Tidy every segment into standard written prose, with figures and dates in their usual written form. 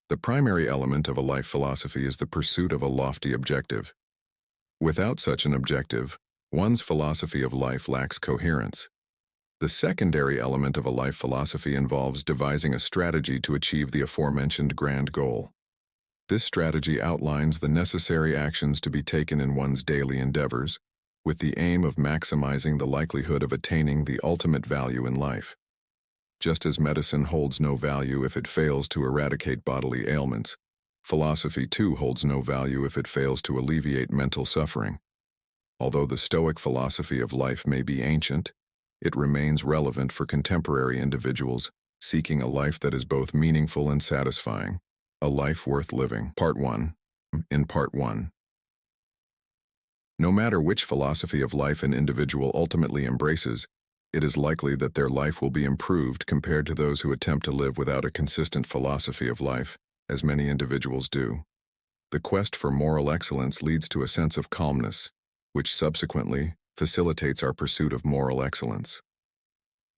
The primary element of a life philosophy is the pursuit of a lofty objective. Without such an objective, one's philosophy of life lacks coherence. The secondary element of a life philosophy involves devising a strategy to achieve the aforementioned grand goal. This strategy outlines the necessary actions to be taken in one's daily endeavors, with the aim of maximizing the likelihood of attaining the ultimate value in life. Just as medicine holds no value if it fails to eradicate bodily ailments, philosophy too holds no value if it fails to alleviate mental suffering. Although the Stoic philosophy of life may be ancient, it remains relevant for contemporary individuals seeking a life that is both meaningful and satisfying. A life worth living. Part 1. In Part 1. No matter which philosophy of life an individual ultimately embraces, it is likely that their life will be improved compared to those who attempt to live without a consistent philosophy of life, as many individuals do. The quest for moral excellence leads to a sense of calmness, which subsequently facilitates our pursuit of moral excellence.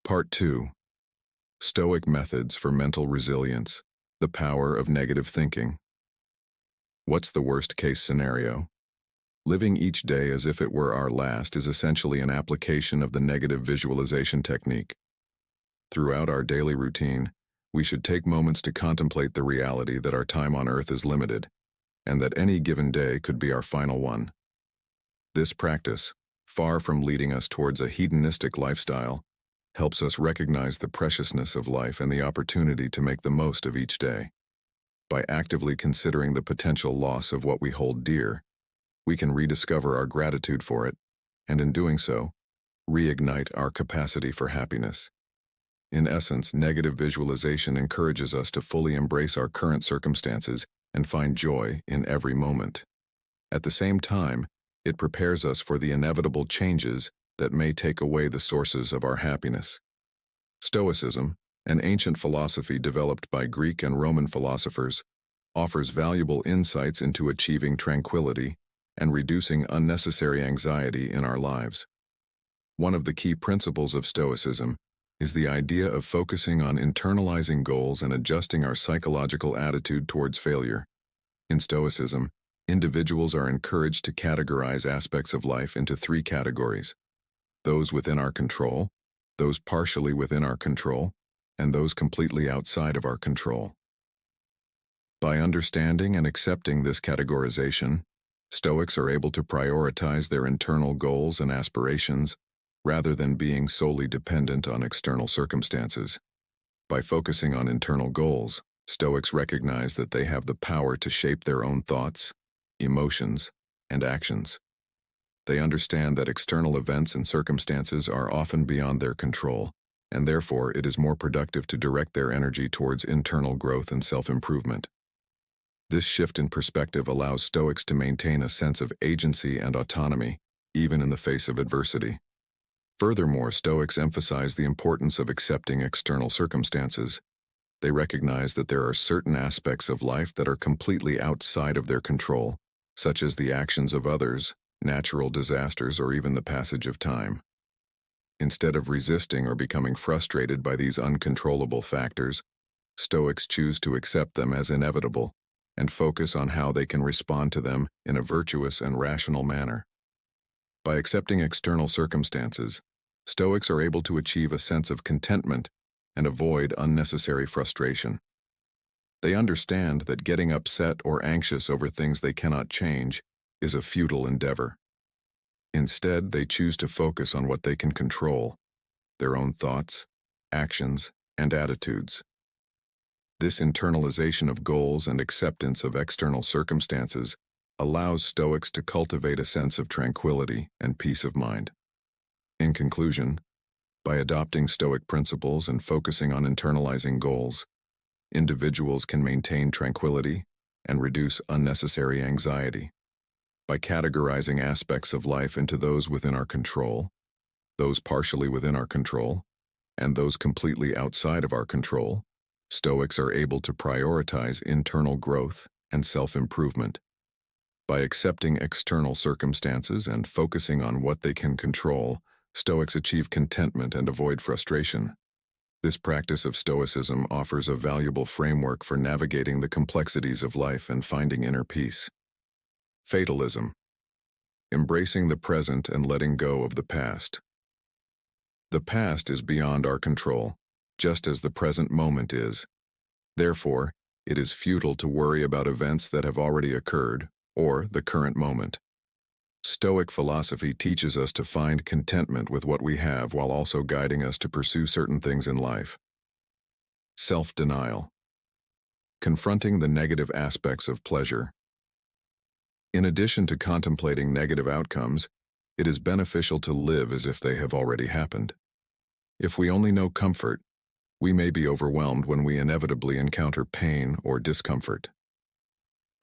Part 2. Stoic methods for mental resilience. The power of negative thinking. What's the worst-case scenario? Living each day as if it were our last is essentially an application of the negative visualization technique. Throughout our daily routine, we should take moments to contemplate the reality that our time on earth is limited, and that any given day could be our final one. This practice, far from leading us towards a hedonistic lifestyle, helps us recognize the preciousness of life and the opportunity to make the most of each day. By actively considering the potential loss of what we hold dear, we can rediscover our gratitude for it, and in doing so, reignite our capacity for happiness. In essence, negative visualization encourages us to fully embrace our current circumstances and find joy in every moment. At the same time, it prepares us for the inevitable changes that may take away the sources of our happiness. Stoicism, an ancient philosophy developed by Greek and Roman philosophers, offers valuable insights into achieving tranquility and reducing unnecessary anxiety in our lives. One of the key principles of Stoicism is the idea of focusing on internalizing goals and adjusting our psychological attitude towards failure. In Stoicism, individuals are encouraged to categorize aspects of life into 3 categories: those within our control, those partially within our control, and those completely outside of our control. By understanding and accepting this categorization, Stoics are able to prioritize their internal goals and aspirations rather than being solely dependent on external circumstances. By focusing on internal goals, Stoics recognize that they have the power to shape their own thoughts, emotions, and actions. They understand that external events and circumstances are often beyond their control, and therefore it is more productive to direct their energy towards internal growth and self-improvement. This shift in perspective allows Stoics to maintain a sense of agency and autonomy, even in the face of adversity. Furthermore, Stoics emphasize the importance of accepting external circumstances. They recognize that there are certain aspects of life that are completely outside of their control, such as the actions of others, natural disasters, or even the passage of time. Instead of resisting or becoming frustrated by these uncontrollable factors, Stoics choose to accept them as inevitable and focus on how they can respond to them in a virtuous and rational manner. By accepting external circumstances, Stoics are able to achieve a sense of contentment and avoid unnecessary frustration. They understand that getting upset or anxious over things they cannot change is a futile endeavor. Instead, they choose to focus on what they can control: their own thoughts, actions, and attitudes. This internalization of goals and acceptance of external circumstances allows Stoics to cultivate a sense of tranquility and peace of mind. In conclusion, by adopting Stoic principles and focusing on internalizing goals, individuals can maintain tranquility and reduce unnecessary anxiety. By categorizing aspects of life into those within our control, those partially within our control, and those completely outside of our control, Stoics are able to prioritize internal growth and self-improvement. By accepting external circumstances and focusing on what they can control, Stoics achieve contentment and avoid frustration. This practice of Stoicism offers a valuable framework for navigating the complexities of life and finding inner peace. Fatalism. Embracing the present and letting go of the past. The past is beyond our control, just as the present moment is. Therefore, it is futile to worry about events that have already occurred, or the current moment. Stoic philosophy teaches us to find contentment with what we have while also guiding us to pursue certain things in life. Self-denial. Confronting the negative aspects of pleasure. In addition to contemplating negative outcomes, it is beneficial to live as if they have already happened. If we only know comfort, we may be overwhelmed when we inevitably encounter pain or discomfort.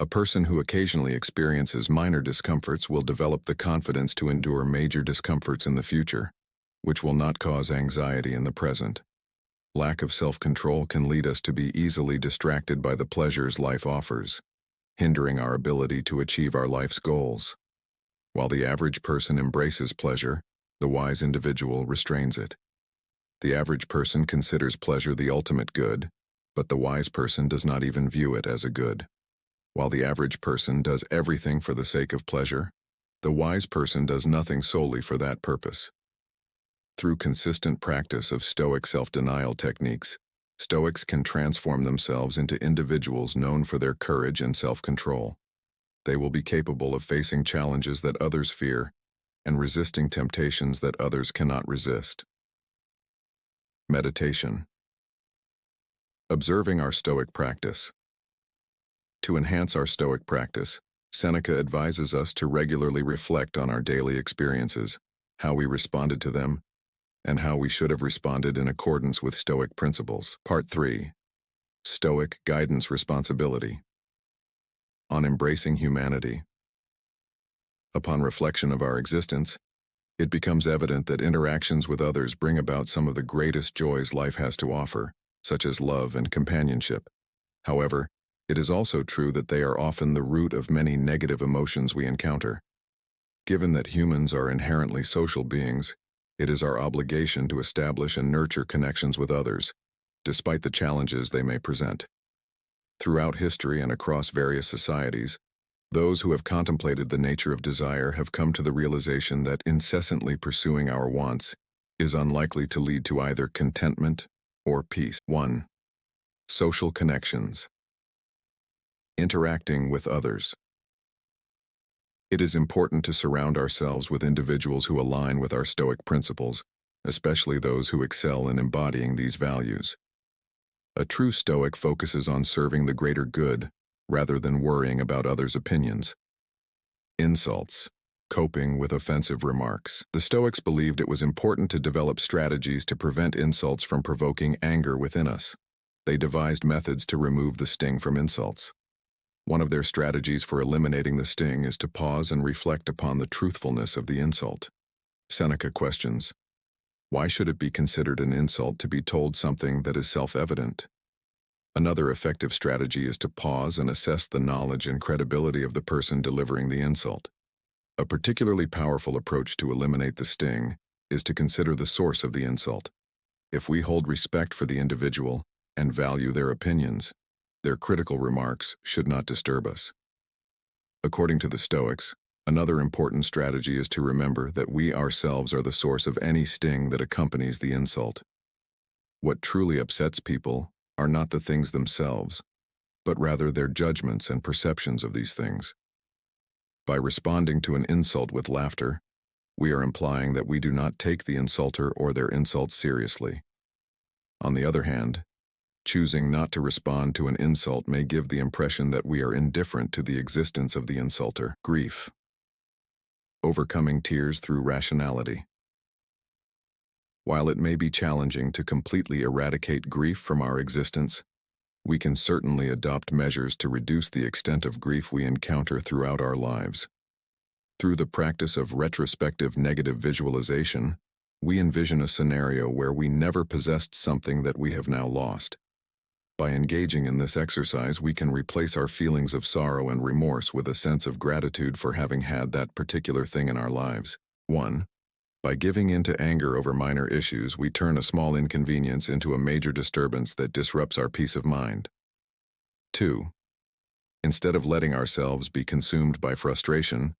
A person who occasionally experiences minor discomforts will develop the confidence to endure major discomforts in the future, which will not cause anxiety in the present. Lack of self-control can lead us to be easily distracted by the pleasures life offers, hindering our ability to achieve our life's goals. While the average person embraces pleasure, the wise individual restrains it. The average person considers pleasure the ultimate good, but the wise person does not even view it as a good. While the average person does everything for the sake of pleasure, the wise person does nothing solely for that purpose. Through consistent practice of Stoic self-denial techniques, Stoics can transform themselves into individuals known for their courage and self-control. They will be capable of facing challenges that others fear and resisting temptations that others cannot resist. Meditation. Observing our Stoic practice. To enhance our Stoic practice, Seneca advises us to regularly reflect on our daily experiences, how we responded to them, and how we should have responded in accordance with Stoic principles. Part 3. Stoic Guidance Responsibility. On embracing humanity. Upon reflection of our existence, it becomes evident that interactions with others bring about some of the greatest joys life has to offer, such as love and companionship. However, it is also true that they are often the root of many negative emotions we encounter. Given that humans are inherently social beings, it is our obligation to establish and nurture connections with others, despite the challenges they may present. Throughout history and across various societies, those who have contemplated the nature of desire have come to the realization that incessantly pursuing our wants is unlikely to lead to either contentment or peace. 1. Social connections. Interacting with others. It is important to surround ourselves with individuals who align with our Stoic principles, especially those who excel in embodying these values. A true Stoic focuses on serving the greater good, rather than worrying about others' opinions. Insults. Coping with offensive remarks. The Stoics believed it was important to develop strategies to prevent insults from provoking anger within us. They devised methods to remove the sting from insults. One of their strategies for eliminating the sting is to pause and reflect upon the truthfulness of the insult. Seneca questions, why should it be considered an insult to be told something that is self-evident? Another effective strategy is to pause and assess the knowledge and credibility of the person delivering the insult. A particularly powerful approach to eliminate the sting is to consider the source of the insult. If we hold respect for the individual and value their opinions, their critical remarks should not disturb us. According to the Stoics, another important strategy is to remember that we ourselves are the source of any sting that accompanies the insult. What truly upsets people are not the things themselves, but rather their judgments and perceptions of these things. By responding to an insult with laughter, we are implying that we do not take the insulter or their insult seriously. On the other hand, choosing not to respond to an insult may give the impression that we are indifferent to the existence of the insulter. Grief. Overcoming tears through rationality. While it may be challenging to completely eradicate grief from our existence, we can certainly adopt measures to reduce the extent of grief we encounter throughout our lives. Through the practice of retrospective negative visualization, we envision a scenario where we never possessed something that we have now lost. By engaging in this exercise, we can replace our feelings of sorrow and remorse with a sense of gratitude for having had that particular thing in our lives. 1. By giving in to anger over minor issues, we turn a small inconvenience into a major disturbance that disrupts our peace of mind. 2. Instead of letting ourselves be consumed by frustration,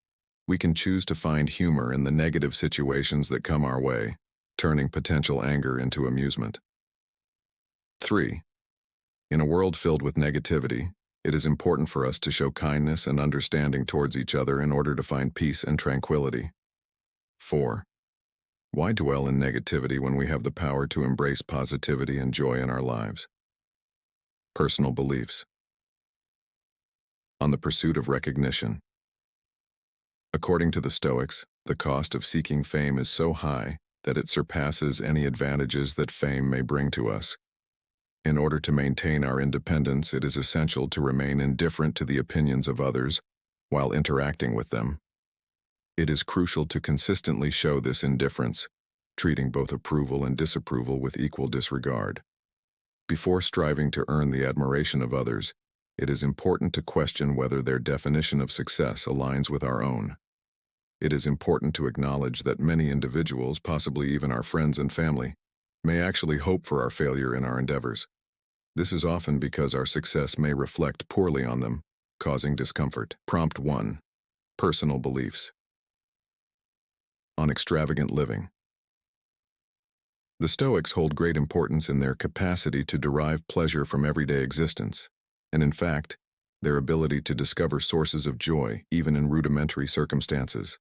we can choose to find humor in the negative situations that come our way, turning potential anger into amusement. 3. In a world filled with negativity, it is important for us to show kindness and understanding towards each other in order to find peace and tranquility. 4. Why dwell in negativity when we have the power to embrace positivity and joy in our lives? Personal beliefs. On the pursuit of recognition. According to the Stoics, the cost of seeking fame is so high that it surpasses any advantages that fame may bring to us. In order to maintain our independence, it is essential to remain indifferent to the opinions of others while interacting with them. It is crucial to consistently show this indifference, treating both approval and disapproval with equal disregard. Before striving to earn the admiration of others, it is important to question whether their definition of success aligns with our own. It is important to acknowledge that many individuals, possibly even our friends and family, may actually hope for our failure in our endeavors. This is often because our success may reflect poorly on them, causing discomfort. Prompt 1. Personal beliefs. On extravagant living. The Stoics hold great importance in their capacity to derive pleasure from everyday existence, and in fact, their ability to discover sources of joy even in rudimentary circumstances.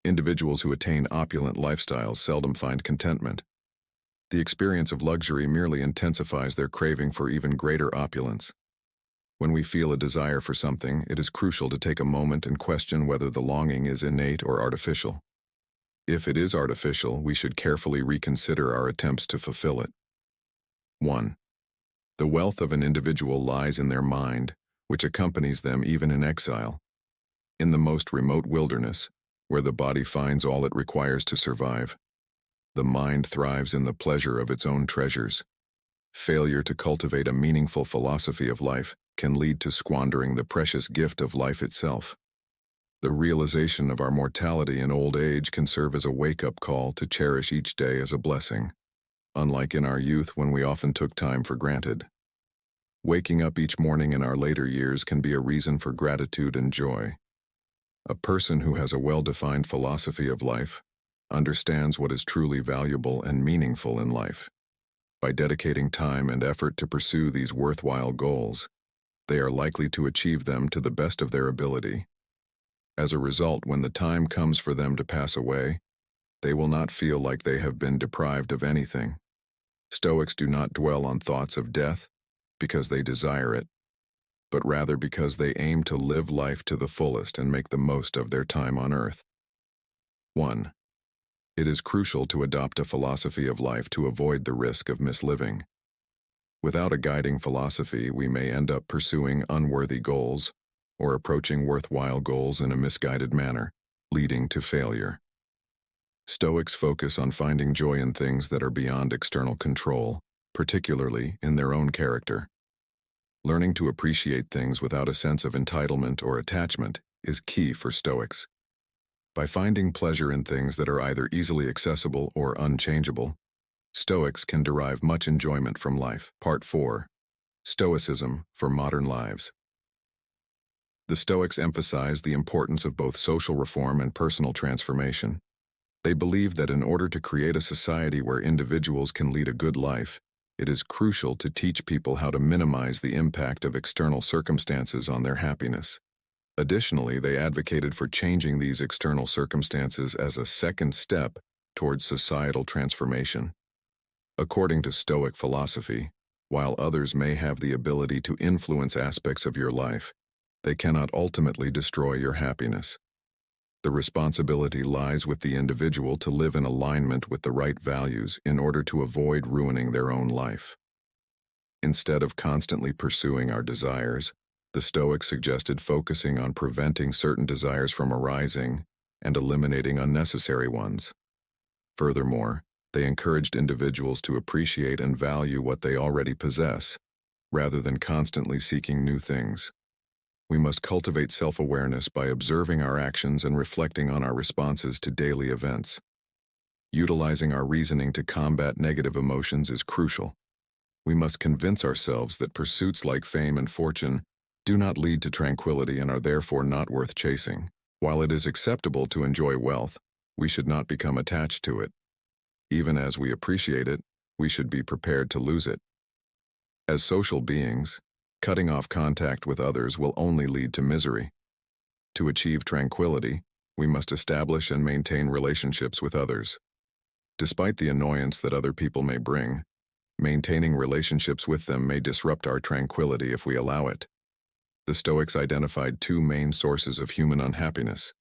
Individuals who attain opulent lifestyles seldom find contentment. The experience of luxury merely intensifies their craving for even greater opulence. When we feel a desire for something, it is crucial to take a moment and question whether the longing is innate or artificial. If it is artificial, we should carefully reconsider our attempts to fulfill it. 1. The wealth of an individual lies in their mind, which accompanies them even in exile. In the most remote wilderness, where the body finds all it requires to survive, the mind thrives in the pleasure of its own treasures. Failure to cultivate a meaningful philosophy of life can lead to squandering the precious gift of life itself. The realization of our mortality in old age can serve as a wake-up call to cherish each day as a blessing, unlike in our youth when we often took time for granted. Waking up each morning in our later years can be a reason for gratitude and joy. A person who has a well-defined philosophy of life understands what is truly valuable and meaningful in life. By dedicating time and effort to pursue these worthwhile goals, they are likely to achieve them to the best of their ability. As a result, when the time comes for them to pass away, they will not feel like they have been deprived of anything. Stoics do not dwell on thoughts of death because they desire it, but rather because they aim to live life to the fullest and make the most of their time on earth. 1. It is crucial to adopt a philosophy of life to avoid the risk of misliving. Without a guiding philosophy, we may end up pursuing unworthy goals or approaching worthwhile goals in a misguided manner, leading to failure. Stoics focus on finding joy in things that are beyond external control, particularly in their own character. Learning to appreciate things without a sense of entitlement or attachment is key for Stoics. By finding pleasure in things that are either easily accessible or unchangeable, Stoics can derive much enjoyment from life. Part 4. Stoicism for Modern Lives. The Stoics emphasize the importance of both social reform and personal transformation. They believe that in order to create a society where individuals can lead a good life, it is crucial to teach people how to minimize the impact of external circumstances on their happiness. Additionally, they advocated for changing these external circumstances as a second step towards societal transformation. According to Stoic philosophy, while others may have the ability to influence aspects of your life, they cannot ultimately destroy your happiness. The responsibility lies with the individual to live in alignment with the right values in order to avoid ruining their own life. Instead of constantly pursuing our desires, the Stoics suggested focusing on preventing certain desires from arising and eliminating unnecessary ones. Furthermore, they encouraged individuals to appreciate and value what they already possess, rather than constantly seeking new things. We must cultivate self-awareness by observing our actions and reflecting on our responses to daily events. Utilizing our reasoning to combat negative emotions is crucial. We must convince ourselves that pursuits like fame and fortune do not lead to tranquility and are therefore not worth chasing. While it is acceptable to enjoy wealth, we should not become attached to it. Even as we appreciate it, we should be prepared to lose it. As social beings, cutting off contact with others will only lead to misery. To achieve tranquility, we must establish and maintain relationships with others. Despite the annoyance that other people may bring, maintaining relationships with them may disrupt our tranquility if we allow it. The Stoics identified two main sources of human unhappiness: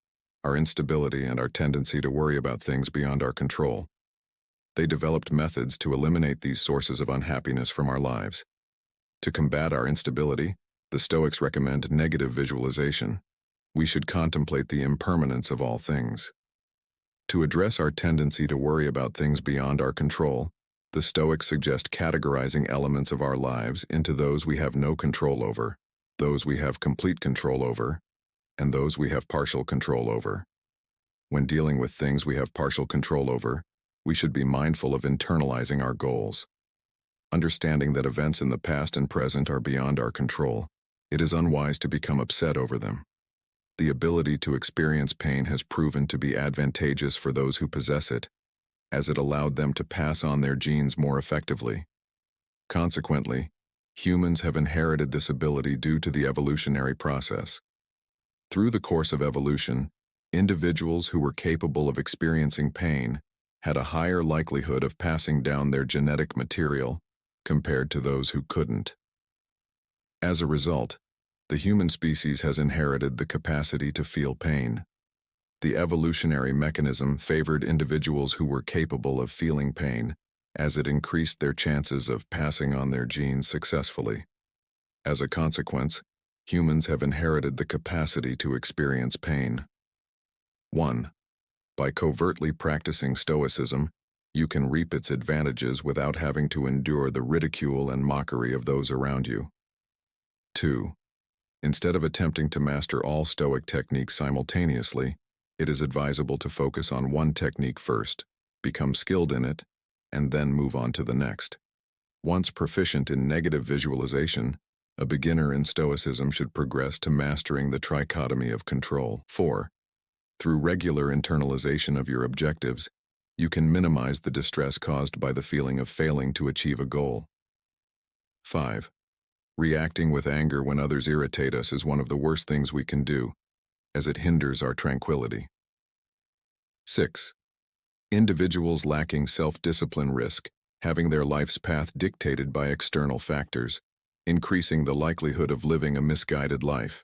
our instability and our tendency to worry about things beyond our control. They developed methods to eliminate these sources of unhappiness from our lives. To combat our instability, the Stoics recommend negative visualization. We should contemplate the impermanence of all things. To address our tendency to worry about things beyond our control, the Stoics suggest categorizing elements of our lives into those we have no control over, those we have complete control over, and those we have partial control over. When dealing with things we have partial control over, we should be mindful of internalizing our goals. Understanding that events in the past and present are beyond our control, it is unwise to become upset over them. The ability to experience pain has proven to be advantageous for those who possess it, as it allowed them to pass on their genes more effectively. Consequently, humans have inherited this ability due to the evolutionary process. Through the course of evolution, individuals who were capable of experiencing pain had a higher likelihood of passing down their genetic material compared to those who couldn't. As a result, the human species has inherited the capacity to feel pain. The evolutionary mechanism favored individuals who were capable of feeling pain, as it increased their chances of passing on their genes successfully. As a consequence, humans have inherited the capacity to experience pain. 1. By covertly practicing Stoicism, you can reap its advantages without having to endure the ridicule and mockery of those around you. 2. Instead of attempting to master all Stoic techniques simultaneously, it is advisable to focus on one technique first, become skilled in it, and then move on to the next. Once proficient in negative visualization, a beginner in Stoicism should progress to mastering the trichotomy of control. 4. Through regular internalization of your objectives, you can minimize the distress caused by the feeling of failing to achieve a goal. 5. Reacting with anger when others irritate us is one of the worst things we can do, as it hinders our tranquility. 6. Individuals lacking self-discipline risk having their life's path dictated by external factors, increasing the likelihood of living a misguided life.